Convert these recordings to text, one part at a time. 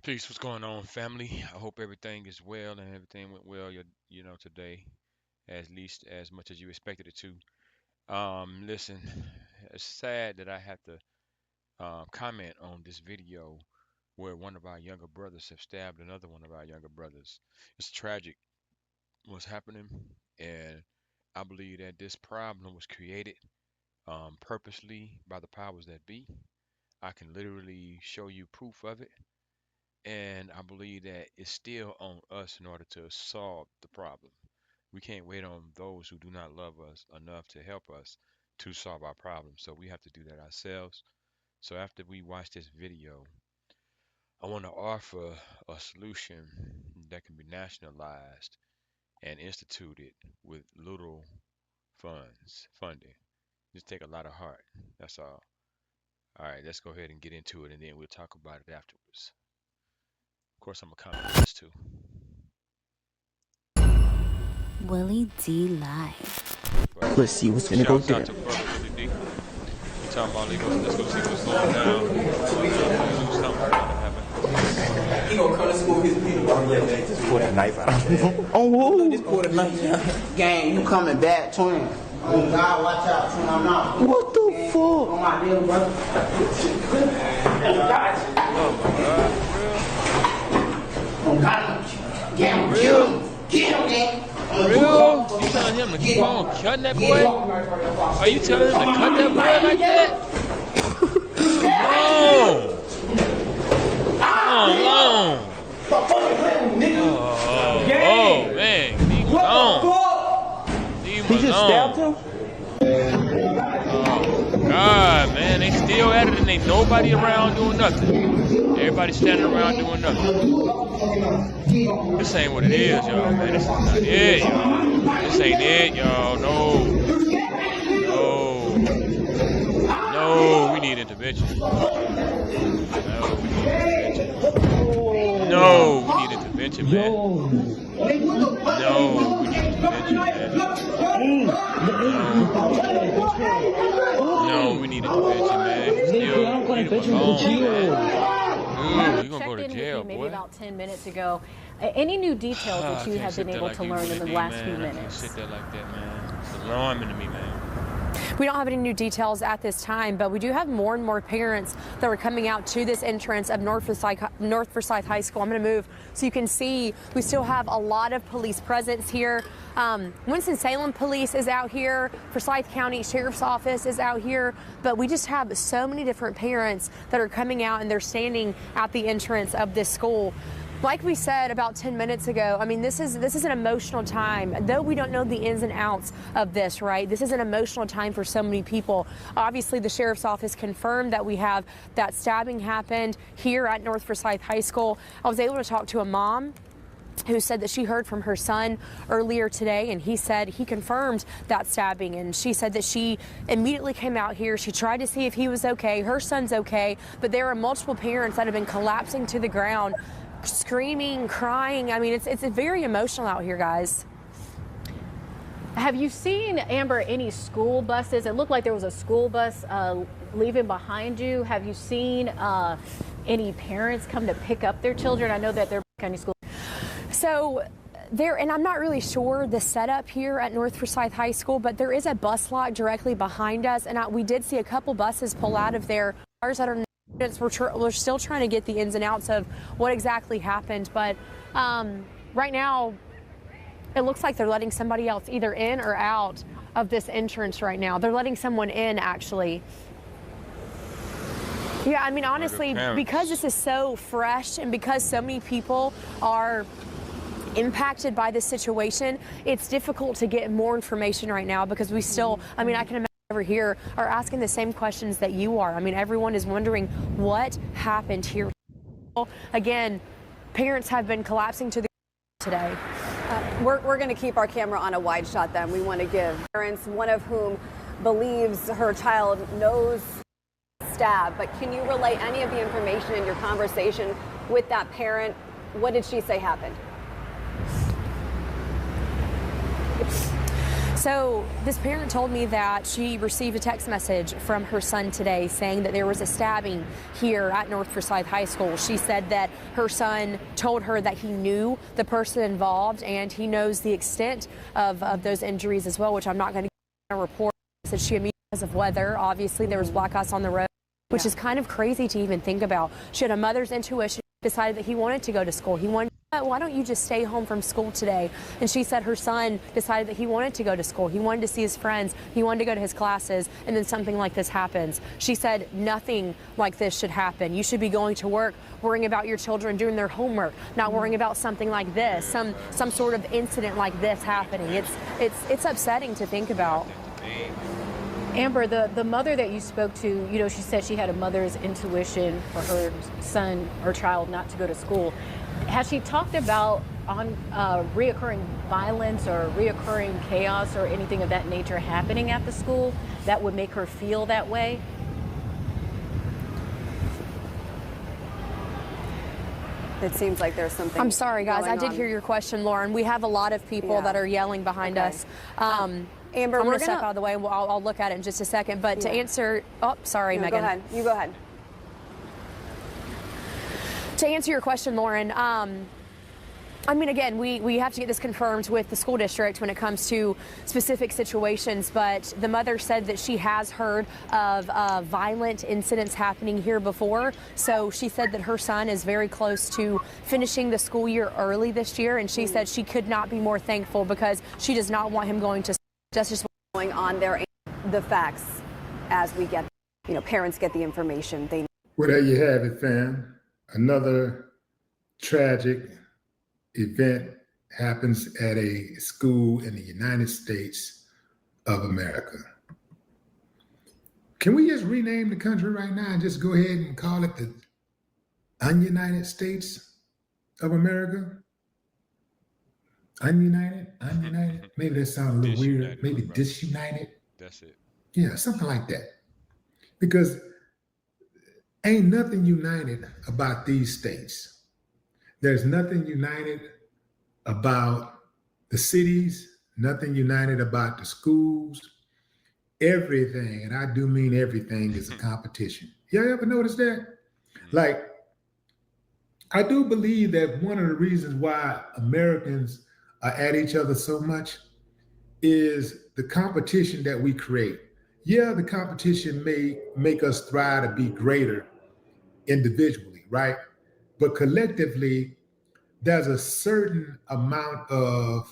Peace, what's going on, family? I hope everything is well and everything went well, today, at least as much as you expected it to. Listen, it's sad that I have to comment on this video where one of our younger brothers have stabbed another one of our younger brothers. It's tragic what's happening, and I believe that this problem was created purposely by the powers that be. I can literally show you proof of it. And I believe that it's still on us in order to solve the problem. We can't wait on those who do not love us enough to help us to solve our problem. So we have to do that ourselves. So after we watch this video, I want to offer a solution that can be nationalized and instituted with little funding. Just take a lot of heart. That's all. All right, let's go ahead and get into it, and then we'll talk about it afterwards. Of course, I'm gonna comment on this too. Willie D Live. Right. Let's see what's gonna go Shouts out down. to brother Willie D. He talking about let's go see what's going down. Something's gonna happen. He gonna come to school with his people. Oh yeah, man. Just Pull that knife out. On who? Just pull the knife out. Gang, you coming back, twin. Oh God, watch out, twin. I'm not. What the Gang, fuck? on my deal, brother. Oh God, gang, kill him. Kill him, gang. Real? You telling him to keep on cutting that boy? Are you telling him to cut that boy like that? Come on. Oh, man. Leave him alone. Leave He him just stabbed alone. him? God, man, they still at it and ain't nobody around doing nothing. Everybody standing around doing nothing. This ain't what it is, y'all, man. This is not it, y'all. This ain't it, y'all. No. No. No, we need intervention. No, we need intervention. No, we need intervention, man. No, we need intervention, man. No, we need intervention, man. Still, leave him alone, man. Ooh, you gonna go to Checked in jail, with you maybe boy. about 10 minutes ago. Any new details that you I can't have sit been there able like to you, learn in Willie the D, last man. few I can't minutes? sit there like that, man. It's alarming to me, man. We don't have any new details at this time, but we do have more and more parents that are coming out to this entrance of North Forsyth High School. I'm going to move so you can see we still have a lot of police presence here. Winston-Salem Police is out here. Forsyth County Sheriff's Office is out here. But we just have so many different parents that are coming out and they're standing at the entrance of this school. Like we said about 10 minutes ago, I mean, this is an emotional time. Though we don't know the ins and outs of this, right? This is an emotional time for so many people. Obviously, the sheriff's office confirmed that we have that stabbing happened here at North Forsyth High School. I was able to talk to a mom who said that she heard from her son earlier today, and he said he confirmed that stabbing, and she said that she immediately came out here. She tried to see if he was okay. Her son's okay, but there are multiple parents that have been collapsing to the ground, screaming, crying. I mean, it's very emotional out here, guys. Have you seen, Amber, any school buses? It looked like there was a school bus leaving behind you. Have you seen any parents come to pick up their children? I know that they're county school. So there, and I'm not really sure the setup here at North Forsyth High School, but there is a bus lot directly behind us, and we did see a couple buses pull out of there. Cars that are we're still trying to get the ins and outs of what exactly happened, but right now it looks like they're letting somebody else either in or out of this entrance right now. They're letting someone in, actually. Yeah, I mean, honestly, because this is so fresh and because so many people are impacted by this situation, it's difficult to get more information right now because we still, I mean, I can imagine over here are asking the same questions that you are. I mean, everyone is wondering what happened here. Again, parents have been collapsing to the today. We're going to keep our camera on a wide shot then. We want to give parents, one of whom believes her child knows stab, but can you relay any of the information in your conversation with that parent? What did she say happened? So this parent told me that she received a text message from her son today saying that there was a stabbing here at North Forsyth High School. She said that her son told her that he knew the person involved and he knows the extent of those injuries as well, which I'm not going to report. Said she immediately, because of weather, obviously there was black ice on the road, which is kind of crazy to even think about. She had a mother's intuition, decided that he wanted to go to school. He wanted, why don't you just stay home from school today? And she said her son decided that he wanted to go to school. He wanted to see his friends. He wanted to go to his classes. And then something like this happens. She said nothing like this should happen. You should be going to work, worrying about your children doing their homework, not worrying about something like this, some sort of incident like this happening. It's upsetting to think about. Amber, the mother that you spoke to, she said she had a mother's intuition for her son or child not to go to school. Has she talked about reoccurring violence or reoccurring chaos or anything of that nature happening at the school that would make her feel that way? It seems like there's something. I'm sorry, guys. I did on. hear your question, Lauren. We have a lot of people that are yelling behind us. Amber, I'm we're going to step out of the way. I'll look at it in just a second. But to answer, Megan. Go ahead. You go ahead. To answer your question, Lauren, I mean, again, we have to get this confirmed with the school district when it comes to specific situations, but the mother said that she has heard of violent incidents happening here before. So she said that her son is very close to finishing the school year early this year, and she said she could not be more thankful because she does not want him going to school. That's just going on there, the facts as we get, parents get the information. Well, there you have it, fam. Another tragic event happens at a school in the United States of America. Can we just rename the country right now and just go ahead and call it the United States of America? Ununited? Maybe that sounds a little weird. Maybe disunited? That's it. Yeah, something like that. Because ain't nothing united about these states. There's nothing united about the cities, nothing united about the schools. Everything, and I do mean everything, is a competition. Y'all ever notice that? Like, I do believe that one of the reasons why Americans are at each other so much is the competition that we create. Yeah, the competition may make us thrive to be greater individually, right? But collectively, there's a certain amount of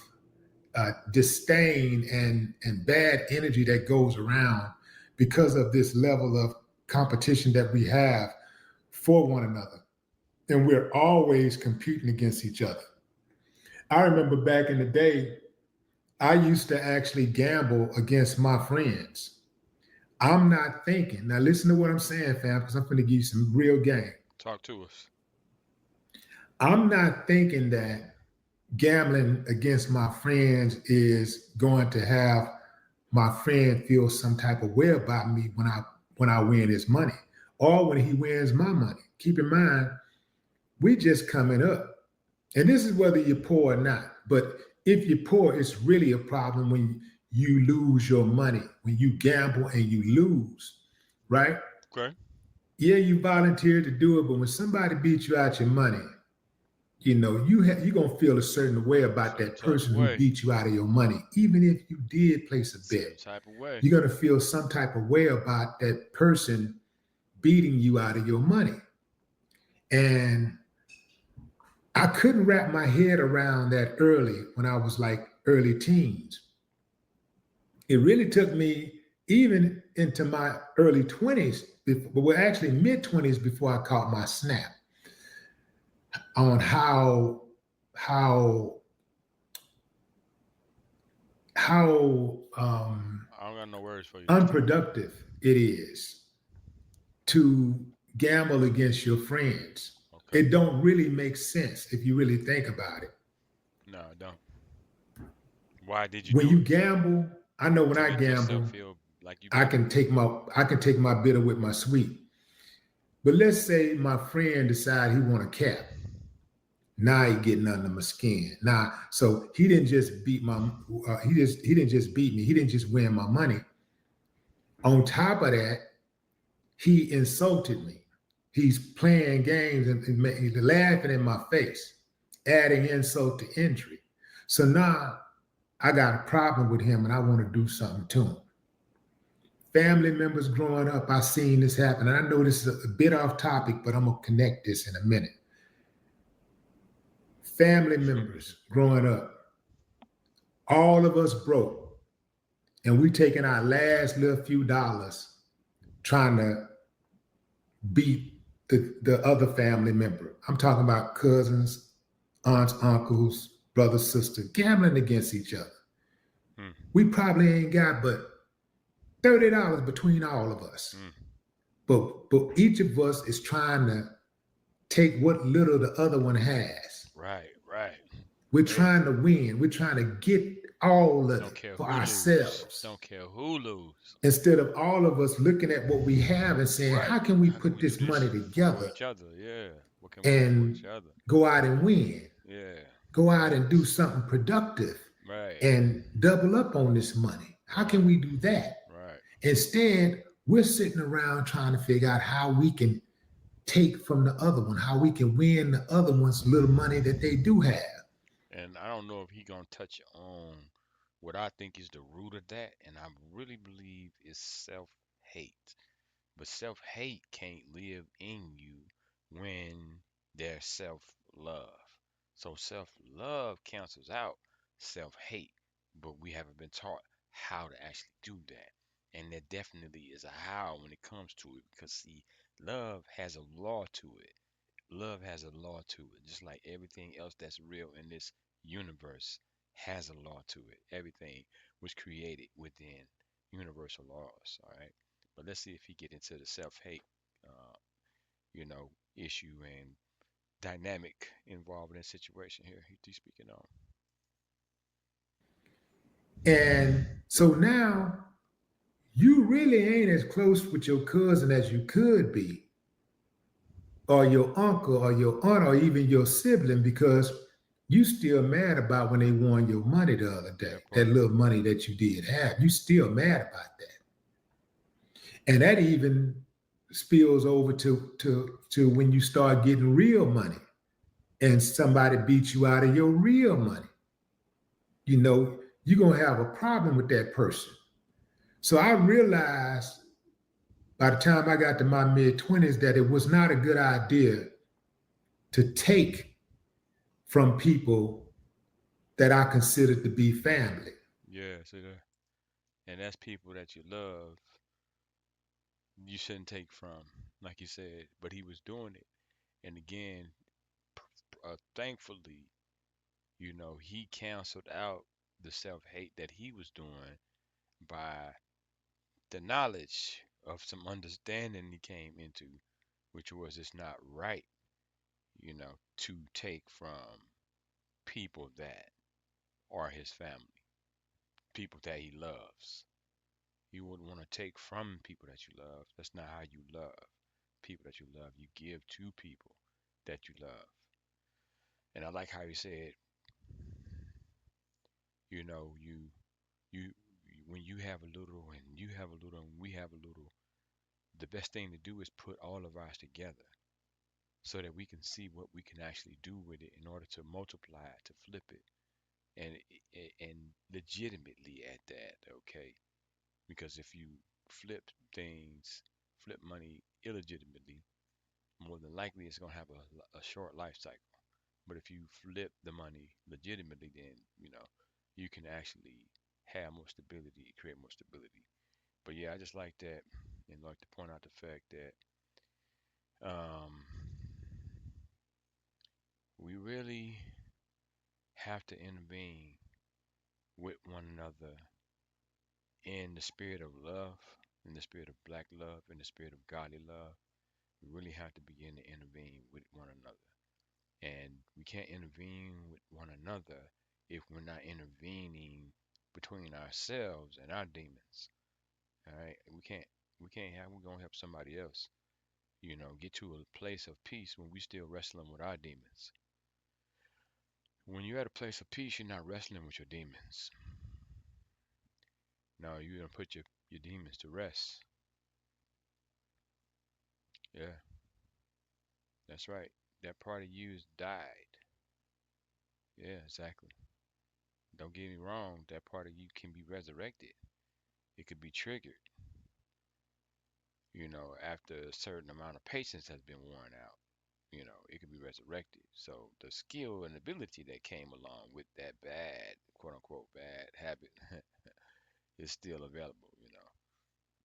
disdain and bad energy that goes around because of this level of competition that we have for one another. And we're always competing against each other. I remember back in the day, I used to actually gamble against my friends. I'm not thinking, now listen to what I'm saying, fam, because I'm going to give you some real game. Talk to us. I'm not thinking that gambling against my friends is going to have my friend feel some type of way about me when I win his money or when he wins my money. Keep in mind, we just coming up. And this is whether you're poor or not. But if you're poor, it's really a problem when you lose your money, when you gamble and you lose, right? Okay. Yeah, you volunteered to do it, but when somebody beats you out your money, you're going to feel a certain way about that person who beat you out of your money. Even if you did place a bet, you're going to feel some type of way about that person beating you out of your money. And I couldn't wrap my head around that early when I was like early teens. It really took me even into my early 20s, but actually mid-20s before I caught my snap on how I don't got no words for you. Unproductive it is to gamble against your friends. Okay. It don't really make sense if you really think about it. No, it don't. Why did you? When you gamble, I know when I gamble, like I can take my bitter with my sweet. But let's say my friend decide he want a cap, Now he getting under my skin. Now, so he didn't just beat my he didn't just beat me. He didn't just win my money. On top of that, he insulted me. He's playing games and he's laughing in my face, adding insult to injury. So now I got a problem with him and I want to do something to him. Family members growing up, I seen this happen. And I know this is a bit off topic, but I'm going to connect this in a minute. Family members growing up, all of us broke, and we taking our last little few dollars trying to beat the other family member. I'm talking about cousins, aunts, uncles, brothers, sisters, gambling against each other. We probably ain't got but $30 between all of us. But each of us is trying to take what little the other one has. Right. We're trying to win. We're trying to get all of it for ourselves. Don't care who lose. Instead of all of us looking at what we have and saying, how can we put this money together? Each other, yeah. What can we do for each other? Go out and win. Yeah. Go out and do something productive. Right. And double up on this money. How can we do that? Right. Instead, we're sitting around trying to figure out how we can take from the other one, how we can win the other one's little money that they do have. And I don't know if he gonna touch on what I think is the root of that, and I really believe is self-hate. But self-hate can't live in you when there's self-love. So self-love cancels out self-hate, but we haven't been taught how to actually do that. And there definitely is a how when it comes to it, because see, love has a law to it. Love has a law to it, just like everything else that's real in this universe has a law to it. Everything was created within universal laws. All right, but let's see if he get into the self-hate, issue and dynamic involved in this situation here. He's speaking on. And so now you really ain't as close with your cousin as you could be, or your uncle or your aunt or even your sibling, because you still mad about when they won your money the other day, that little money that you did have. You still mad about that. And that even spills over to when you start getting real money and somebody beats you out of your real money. You're going to have a problem with that person. So I realized by the time I got to my mid-20s that it was not a good idea to take from people that I considered to be family. Yeah, see that? And that's people that you love. You shouldn't take from, like you said, but he was doing it. And again, thankfully, he canceled out the self-hate that he was doing by the knowledge of some understanding he came into, which was it's not right, to take from people that are his family, people that he loves. You wouldn't want to take from people that you love. That's not how you love people that you love. You give to people that you love. And I like how he said, you when you have a little and you have a little and we have a little, the best thing to do is put all of ours together so that we can see what we can actually do with it in order to multiply it, to flip it, and legitimately at that, okay? Because if you flip money illegitimately, more than likely it's gonna have a short life cycle. But if you flip the money legitimately, then you can actually have more stability, create more stability. But yeah, I just like that, and like to point out the fact that we really have to intervene with one another in the spirit of love, in the spirit of black love, in the spirit of godly love. We really have to begin to intervene with one another. And we can't intervene with one another if we're not intervening between ourselves and our demons. All right, we're gonna help somebody else, get to a place of peace when we still wrestling with our demons. When you're at a place of peace, you're not wrestling with your demons. No, you're gonna put your demons to rest. Yeah, that's right. That part of you has died. Yeah, exactly. Don't get me wrong, that part of you can be resurrected. It could be triggered, after a certain amount of patience has been worn out. It can be resurrected. So the skill and ability that came along with that bad, quote unquote, bad habit is still available.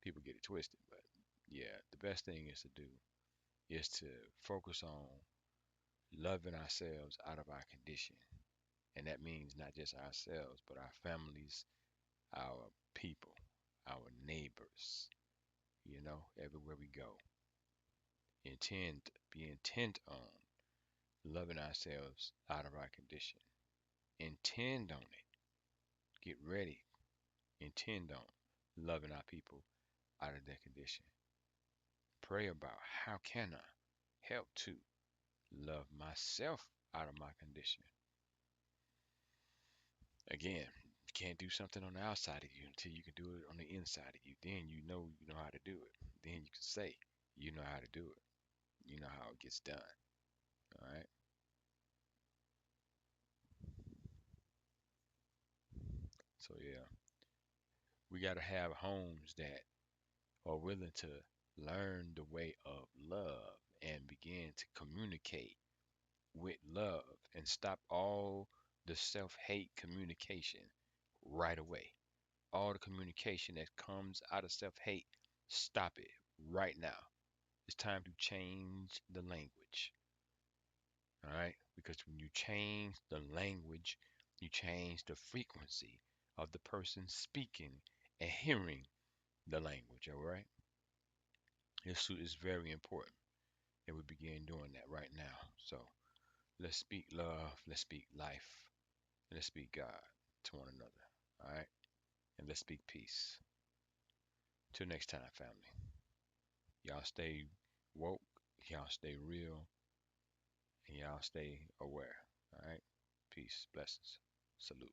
People get it twisted, but yeah, the best thing is to do is to focus on loving ourselves out of our condition. And that means not just ourselves, but our families, our people, our neighbors, everywhere we go. Be intent on loving ourselves out of our condition. Intend on it. Get ready. Intend on loving our people out of their condition. Pray about how can I help to love myself out of my condition. Again, you can't do something on the outside of you until you can do it on the inside of you. Then you know how to do it. Then you can say you know how to do it. You know how it gets done. All right. So yeah, we got to have homes that are willing to learn the way of love and begin to communicate with love and stop all the self-hate communication right away. All the communication that comes out of self-hate, stop it right now. It's time to change the language. All right? Because when you change the language, you change the frequency of the person speaking and hearing the language. All right? This is very important that we begin doing that right now. So let's speak love, let's speak life, and let's speak God to one another. All right? And let's speak peace. Till next time, family. Y'all stay woke, y'all stay real, and y'all stay aware. All right? Peace, blessings, salute.